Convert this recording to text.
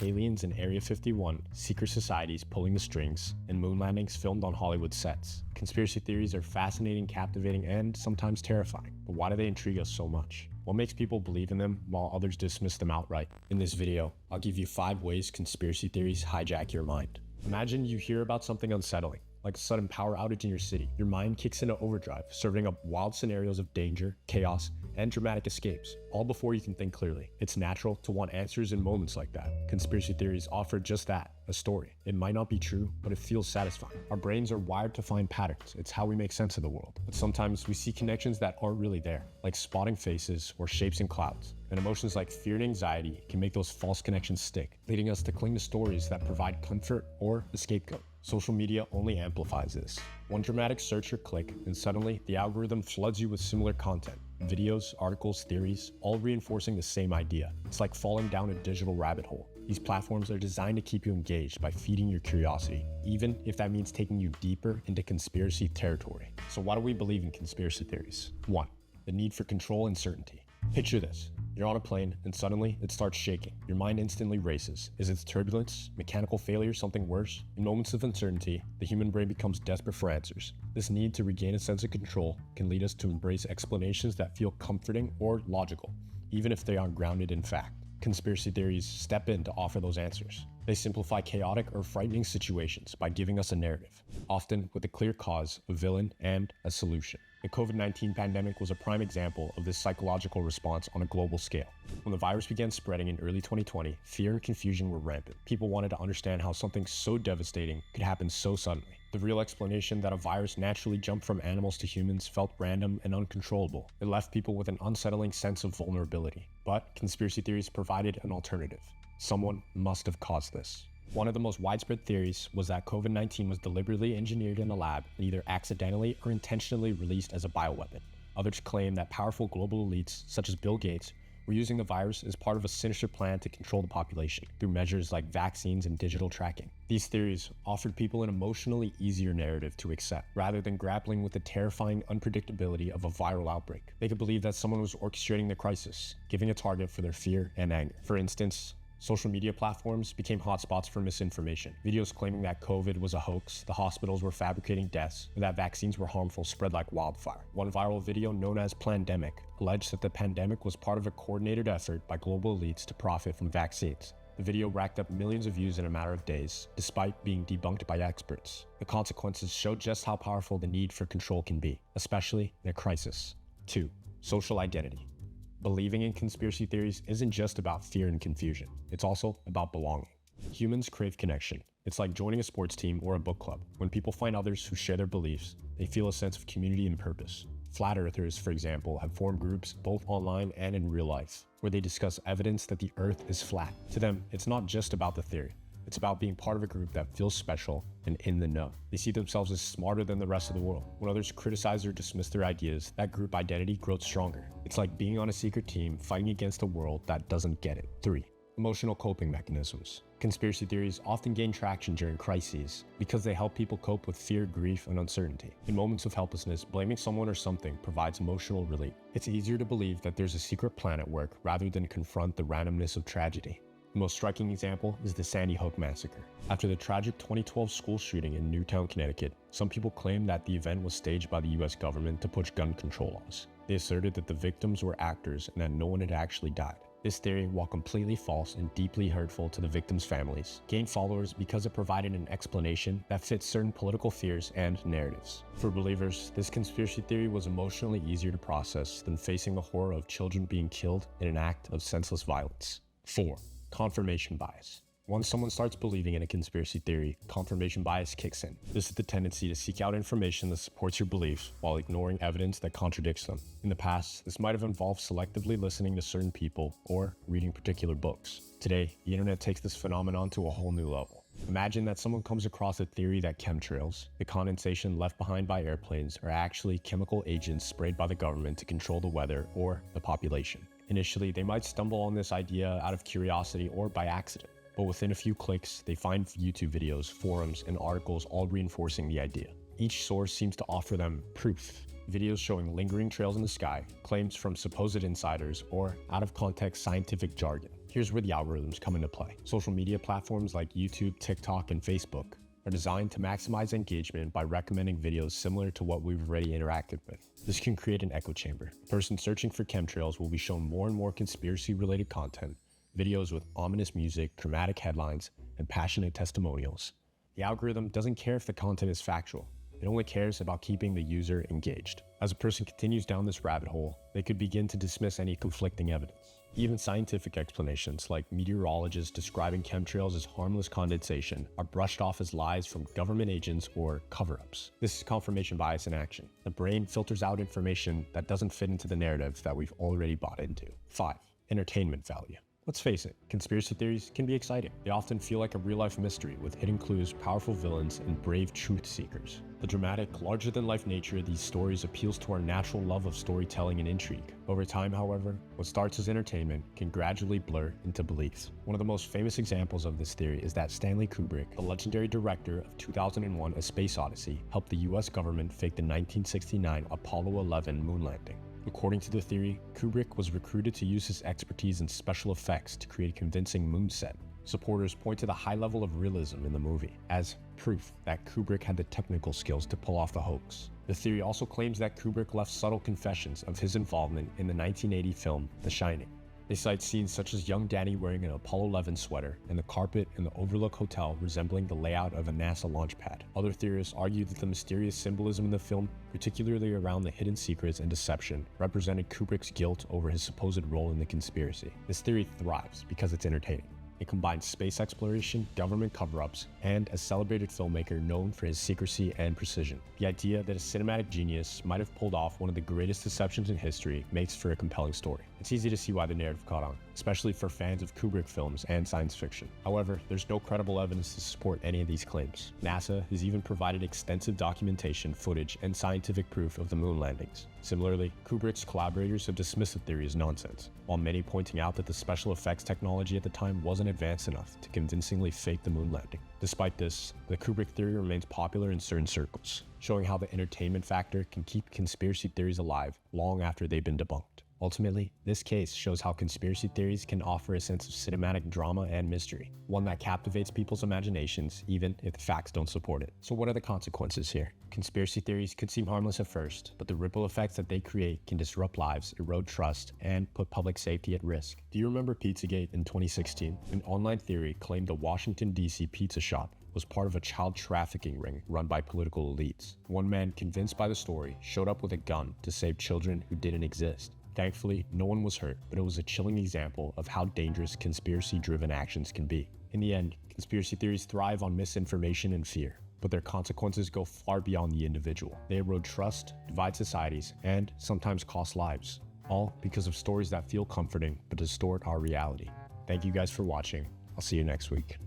aliens in Area 51, secret societies pulling the strings, and moon landings filmed on Hollywood sets. Conspiracy theories are fascinating, captivating, and sometimes terrifying. But why do they intrigue us so much? What makes people believe in them while others dismiss them outright? In this video, I'll give you 5 ways conspiracy theories hijack your mind. Imagine you hear about something unsettling, like a sudden power outage in your city. Your mind kicks into overdrive, serving up wild scenarios of danger, chaos, and dramatic escapes, all before you can think clearly. It's natural to want answers in moments like that. Conspiracy theories offer just that, a story. It might not be true, but it feels satisfying. Our brains are wired to find patterns. It's how we make sense of the world. But sometimes we see connections that aren't really there, like spotting faces or shapes in clouds. And emotions like fear and anxiety can make those false connections stick, leading us to cling to stories that provide comfort or a scapegoat. Social media only amplifies this. One dramatic search or click, and suddenly the algorithm floods you with similar content. Videos, articles, theories, all reinforcing the same idea. It's like falling down a digital rabbit hole. These platforms are designed to keep you engaged by feeding your curiosity, even if that means taking you deeper into conspiracy territory. So why do we believe in conspiracy theories? 1. The need for control and certainty. Picture this. You're on a plane and suddenly it starts shaking. Your mind instantly races. Is it turbulence, mechanical failure, something worse? In moments of uncertainty, the human brain becomes desperate for answers. This need to regain a sense of control can lead us to embrace explanations that feel comforting or logical, even if they aren't grounded in fact. Conspiracy theories step in to offer those answers. They simplify chaotic or frightening situations by giving us a narrative, often with a clear cause, a villain, and a solution. The COVID-19 pandemic was a prime example of this psychological response on a global scale. When the virus began spreading in early 2020, fear and confusion were rampant. People wanted to understand how something so devastating could happen so suddenly. The real explanation that a virus naturally jumped from animals to humans felt random and uncontrollable. It left people with an unsettling sense of vulnerability. But conspiracy theories provided an alternative. Someone must have caused this. One of the most widespread theories was that COVID-19 was deliberately engineered in a lab and either accidentally or intentionally released as a bioweapon. Others claim that powerful global elites, such as Bill Gates, were using the virus as part of a sinister plan to control the population through measures like vaccines and digital tracking. These theories offered people an emotionally easier narrative to accept, rather than grappling with the terrifying unpredictability of a viral outbreak. They could believe that someone was orchestrating the crisis, giving a target for their fear and anger. For instance, social media platforms became hotspots for misinformation. Videos claiming that COVID was a hoax, the hospitals were fabricating deaths, or that vaccines were harmful spread like wildfire. One viral video known as Plandemic alleged that the pandemic was part of a coordinated effort by global elites to profit from vaccines. The video racked up millions of views in a matter of days, despite being debunked by experts. The consequences showed just how powerful the need for control can be, especially in a crisis. 2. Social identity. Believing in conspiracy theories isn't just about fear and confusion. It's also about belonging. Humans crave connection. It's like joining a sports team or a book club. When people find others who share their beliefs, they feel a sense of community and purpose. Flat earthers, for example, have formed groups both online and in real life, where they discuss evidence that the earth is flat. To them, it's not just about the theory. It's about being part of a group that feels special and in the know. They see themselves as smarter than the rest of the world. When others criticize or dismiss their ideas, that group identity grows stronger. It's like being on a secret team fighting against a world that doesn't get it. 3. Emotional coping mechanisms. Conspiracy theories often gain traction during crises because they help people cope with fear, grief, and uncertainty. In moments of helplessness, blaming someone or something provides emotional relief. It's easier to believe that there's a secret plan at work rather than confront the randomness of tragedy. The most striking example is the Sandy Hook massacre. After the tragic 2012 school shooting in Newtown, Connecticut, some people claimed that the event was staged by the US government to push gun control laws. They asserted that the victims were actors and that no one had actually died. This theory, while completely false and deeply hurtful to the victims' families, gained followers because it provided an explanation that fits certain political fears and narratives. For believers, this conspiracy theory was emotionally easier to process than facing the horror of children being killed in an act of senseless violence. 4. Confirmation bias. Once someone starts believing in a conspiracy theory, confirmation bias kicks in. This is the tendency to seek out information that supports your beliefs while ignoring evidence that contradicts them. In the past, this might have involved selectively listening to certain people or reading particular books. Today, the internet takes this phenomenon to a whole new level. Imagine that someone comes across a theory that chemtrails, the condensation left behind by airplanes, are actually chemical agents sprayed by the government to control the weather or the population. Initially, they might stumble on this idea out of curiosity or by accident, but within a few clicks, they find YouTube videos, forums, and articles all reinforcing the idea. Each source seems to offer them proof. Videos showing lingering trails in the sky, claims from supposed insiders, or out-of-context scientific jargon. Here's where the algorithms come into play. Social media platforms like YouTube, TikTok, and Facebook are designed to maximize engagement by recommending videos similar to what we've already interacted with. This can create an echo chamber. A person searching for chemtrails will be shown more and more conspiracy-related content, videos with ominous music, dramatic headlines, and passionate testimonials. The algorithm doesn't care if the content is factual. It only cares about keeping the user engaged. As a person continues down this rabbit hole, they could begin to dismiss any conflicting evidence. Even scientific explanations, like meteorologists describing chemtrails as harmless condensation, are brushed off as lies from government agents or cover-ups. This is confirmation bias in action. The brain filters out information that doesn't fit into the narrative that we've already bought into. 5. Entertainment value. Let's face it, conspiracy theories can be exciting. They often feel like a real-life mystery with hidden clues, powerful villains, and brave truth seekers. The dramatic, larger-than-life nature of these stories appeals to our natural love of storytelling and intrigue. Over time, however, what starts as entertainment can gradually blur into beliefs. One of the most famous examples of this theory is that Stanley Kubrick, the legendary director of 2001: A Space Odyssey, helped the US government fake the 1969 Apollo 11 moon landing. According to the theory, Kubrick was recruited to use his expertise in special effects to create a convincing moon set. Supporters point to the high level of realism in the movie as proof that Kubrick had the technical skills to pull off the hoax. The theory also claims that Kubrick left subtle confessions of his involvement in the 1980 film The Shining. They cite scenes such as young Danny wearing an Apollo 11 sweater and the carpet in the Overlook Hotel resembling the layout of a NASA launch pad. Other theorists argue that the mysterious symbolism in the film, particularly around the hidden secrets and deception, represented Kubrick's guilt over his supposed role in the conspiracy. This theory thrives because it's entertaining. It combines space exploration, government cover-ups, and a celebrated filmmaker known for his secrecy and precision. The idea that a cinematic genius might have pulled off one of the greatest deceptions in history makes for a compelling story. It's easy to see why the narrative caught on, especially for fans of Kubrick films and science fiction. However, there's no credible evidence to support any of these claims. NASA has even provided extensive documentation, footage, and scientific proof of the moon landings. Similarly, Kubrick's collaborators have dismissed the theory as nonsense, while many pointing out that the special effects technology at the time wasn't advanced enough to convincingly fake the moon landing. Despite this, the Kubrick theory remains popular in certain circles, showing how the entertainment factor can keep conspiracy theories alive long after they've been debunked. Ultimately, this case shows how conspiracy theories can offer a sense of cinematic drama and mystery, one that captivates people's imaginations even if the facts don't support it. So what are the consequences here? Conspiracy theories could seem harmless at first, but the ripple effects that they create can disrupt lives, erode trust, and put public safety at risk. Do you remember Pizzagate in 2016? An online theory claimed a Washington, D.C. pizza shop was part of a child trafficking ring run by political elites. One man, convinced by the story, showed up with a gun to save children who didn't exist. Thankfully, no one was hurt, but it was a chilling example of how dangerous conspiracy-driven actions can be. In the end, conspiracy theories thrive on misinformation and fear, but their consequences go far beyond the individual. They erode trust, divide societies, and sometimes cost lives, all because of stories that feel comforting but distort our reality. Thank you guys for watching. I'll see you next week.